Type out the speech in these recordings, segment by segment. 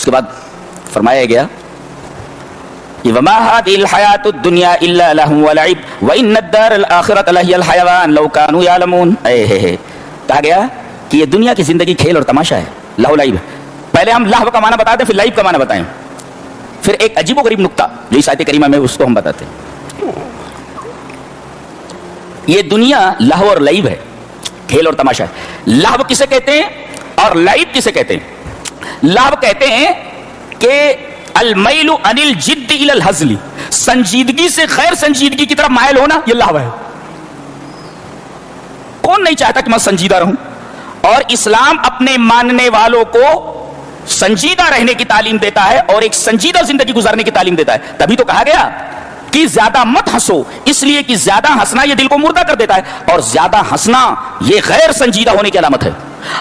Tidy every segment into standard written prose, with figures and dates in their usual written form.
اس کے بعد فرمایا گیا وما هذه الحیاۃ الدنیا الا لہو ولعب وان الدار الاخرۃ لہی الحیوان لو كانوا یعلمون. کہا گیا کہ یہ دنیا کی زندگی کھیل اور تماشا ہے, لہو لعب. پہلے ہم لہو کا معنی بتاتے ہیں, پھر لعب کا معنی بتائیں, پھر ایک عجیب و غریب نکتہ جو اس آیت کریمہ میں اس کو ہم بتاتے ہیں. یہ دنیا لہو اور لعب ہے, کھیل اور تماشا ہے. لہو کسے کہتے ہیں اور لعب کسے کہتے ہیں؟ لہو کہتے ہیں کہ المیل عن الجد الى الہزل, سنجیدگی سے غیر سنجیدگی کی طرف مائل ہونا, یہ لہو ہے. کون نہیں چاہتا کہ میں سنجیدہ رہوں؟ اور اسلام اپنے ماننے والوں کو سنجیدہ رہنے کی تعلیم دیتا ہے اور ایک سنجیدہ زندگی گزارنے کی تعلیم دیتا ہے. تبھی تو کہا گیا کہ زیادہ مت ہنسو, اس لیے کہ زیادہ ہنسنا یہ دل کو مردہ کر دیتا ہے, اور زیادہ ہنسنا یہ غیر سنجیدہ ہونے کی علامت ہے.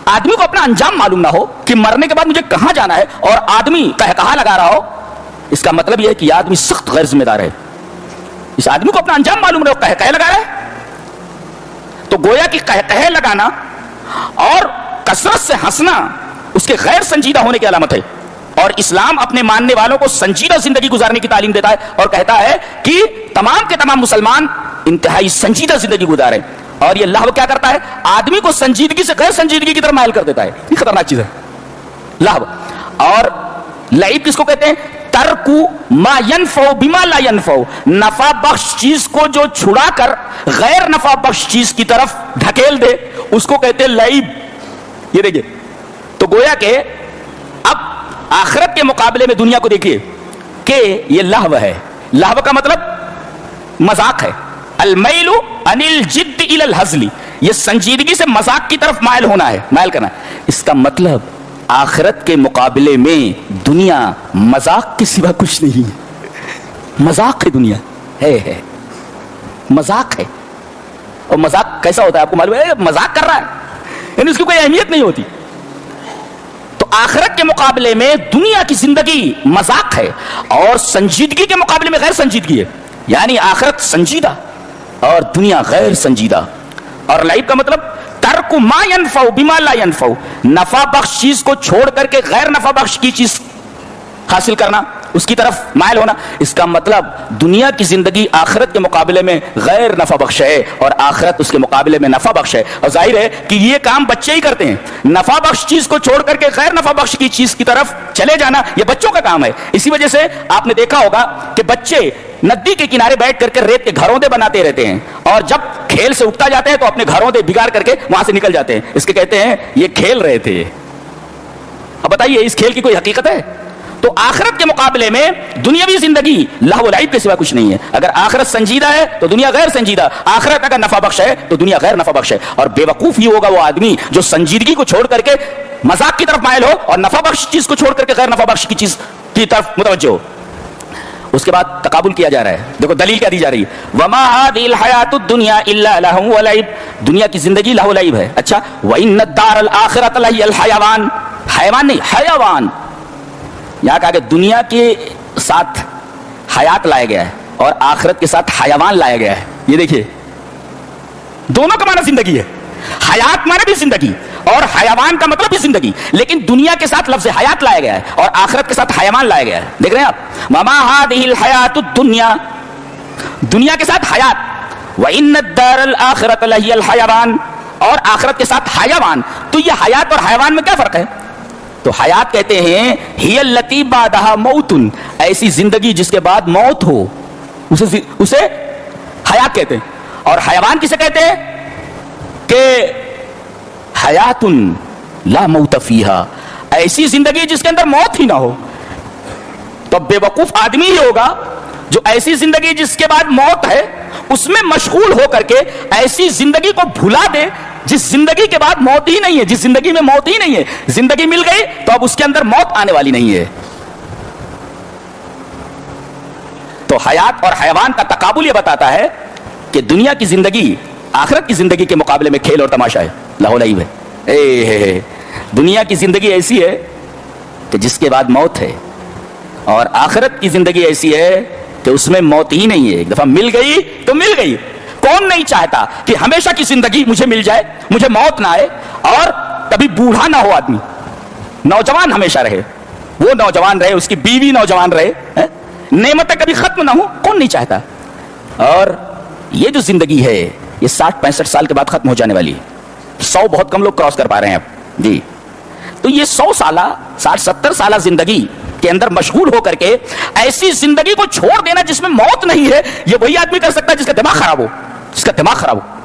آدمی کو اپنا انجام معلوم نہ ہو کہ مرنے کے بعد مجھے کہاں جانا ہے, اور آدمی کہا لگا رہا ہو, اس کا مطلب یہ ہے کہ یہ آدمی سخت غیر ذمہ دار ہے. اس آدمی کو اپنا انجام معلوم نہ ہو, کہہ لگا رہا ہے, تو گویا کہ کہہ لگانا اور کثرت سے ہنسنا اس کے غیر سنجیدہ ہونے کی علامت ہے. اور اسلام اپنے ماننے والوں کو سنجیدہ زندگی گزارنے کی تعلیم دیتا ہے اور کہتا ہے کہ تمام کے تمام مسلمان انتہائی سنجیدہ زندگی گزاریں. اور یہ لہو کیا کرتا ہے؟ آدمی کو سنجیدگی سے غیر سنجیدگی کی طرف مائل کر دیتا ہے. یہ خطرناک چیز ہے لہو. اور لعب کس کو کہتے ہیں؟ ترک ما ينفع بما لا ينفع, نفع بخش چیز کو جو چھڑا کر غیر نفع بخش چیز کی طرف ڈھکیل دے, اس کو کہتے ہیں لعب. یہ دیکھیے, تو گویا کہ اب آخرت کے مقابلے میں دنیا کو دیکھیے کہ یہ لہو ہے. لہو کا مطلب مذاق ہے. المیل عن الجد الى الہزل, یہ سنجیدگی سے مذاق کی طرف مائل ہونا ہے, مائل کرنا. اس کا مطلب آخرت کے مقابلے میں دنیا مذاق کے سوا کچھ نہیں ہے. مذاق ہے دنیا, ہے مذاق ہے. اور مذاق کیسا ہوتا ہے آپ کو معلوم ہے؟ مذاق کر رہا ہے, یعنی اس کی کوئی اہمیت نہیں ہوتی. تو آخرت کے مقابلے میں دنیا کی زندگی مذاق ہے, اور سنجیدگی کے مقابلے میں غیر سنجیدگی ہے. یعنی آخرت سنجیدہ اور دنیا غیر سنجیدہ. اور لعب کا مطلب ترک ما ينفع بما لا ينفع, نفع بخش چیز کو چھوڑ کر کے غیر نفع بخش کی چیز حاصل کرنا, اس کی طرف مائل ہونا. اس کا مطلب دنیا کی زندگی آخرت کے مقابلے میں غیر نفع بخش ہے اور آخرت اس کے مقابلے میں نفع بخش ہے. اور ظاہر ہے کہ یہ کام بچے ہی کرتے ہیں, نفع بخش چیز کو چھوڑ کر کے غیر نفع بخش کی چیز کی طرف چلے جانا یہ بچوں کا کام ہے. اسی وجہ سے آپ نے دیکھا ہوگا کہ بچے ندی کے کنارے بیٹھ کر کے ریت کے گھروں دے بناتے رہتے ہیں, اور جب کھیل سے اگتا جاتے ہیں تو اپنے گھروں دے بگاڑ کر کے وہاں سے نکل جاتے ہیں. اس کے کہتے ہیں یہ کھیل رہے تھے. اب بتائیے اس کھیل کی کوئی حقیقت ہے؟ تو آخرت کے مقابلے میں دنیاوی زندگی لہو و لعب کے سوا کچھ نہیں ہے. اگر آخرت سنجیدہ ہے تو دنیا غیر سنجیدہ, آخرت اگر نفع بخش ہے تو دنیا غیر نفع بخش ہے. اور بے وقوف ہی ہوگا وہ آدمی جو سنجیدگی کو چھوڑ کر کے مذاق کی طرف مائل ہو اور نفع بخش چیز کو چھوڑ کر کے غیر نفع بخش کی چیز کی طرف متوجہ ہو. اس کے بعد تقابل کیا جا رہا ہے. دیکھو دلیل کیا دی جا رہی ہے, وما هذه الحیاۃ الدنیا الا لہو ولعب, دنیا کی زندگی لہو لعب ہے. اچھا, وان الدار الاخرۃ لہی الحیوان, حیوان نہیں حیوان. یہاں کہا کہ دنیا کے ساتھ حیات لایا گیا ہے اور آخرت کے ساتھ حیوان لایا گیا ہے. یہ دیکھیے دونوں کا معنی زندگی ہے. حیات معنی بھی زندگی اور حیوان کا مطلب بھی زندگی, لیکن دنیا کے ساتھ لفظ حیات لایا گیا ہے اور آخرت کے ساتھ حیوان لایا گیا ہے. دیکھ رہے ہیں آپ, وما هذه الحیاۃ الدنیا, دنیا کے ساتھ حیات, وان الدار الاخرۃ لہی الحیوان, اور آخرت کے ساتھ حیوان. تو یہ حیات اور حیوان میں کیا فرق ہے؟ تو حیات کہتے ہیں ہی التی بعدہا موت, ایسی زندگی جس کے بعد موت ہو اسے حیات کہتے ہیں. اور حیوان کسے کہتے ہیں؟ کہ حیات لا موت فیہا, ایسی زندگی جس کے اندر موت ہی نہ ہو. تو بے وقوف آدمی ہی ہوگا جو ایسی زندگی جس کے بعد موت ہے اس میں مشغول ہو کر کے ایسی زندگی کو بھلا دے جس زندگی کے بعد موت ہی نہیں ہے, جس زندگی میں موت ہی نہیں ہے. زندگی مل گئی تو اب اس کے اندر موت آنے والی نہیں ہے. تو حیات اور حیوان کا تقابل یہ بتاتا ہے کہ دنیا کی زندگی آخرت کی زندگی کے مقابلے میں کھیل اور تماشا ہے, لہو لعب ہے. دنیا کی زندگی ایسی ہے کہ جس کے بعد موت ہے, اور آخرت کی زندگی ایسی ہے کہ اس میں موت ہی نہیں ہے. ایک دفعہ مل گئی تو مل گئی. کون نہیں چاہتا کہ ہمیشہ کی زندگی مجھے مل جائے, مجھے موت نہ آئے اور کبھی بوڑھا نہ ہو, آدمی نوجوان ہمیشہ رہے. وہ نوجوان رہے, اس کی بیوی نوجوان رہے, نعمتیں کبھی ختم نہ ہو, کون نہیں چاہتا. اور یہ جو زندگی ہے یہ 60-65 سال کے بعد ختم ہو جانے والی ہے. 100 بہت کم لوگ کراس کر پا رہے ہیں اب جی. تو یہ 100 سالہ 60-70 سالہ زندگی کے اندر مشغول ہو کر کے ایسی زندگی کو چھوڑ دینا جس میں موت نہیں ہے, یہ وہی آدمی کر سکتا ہے جس کا دماغ خراب ہو,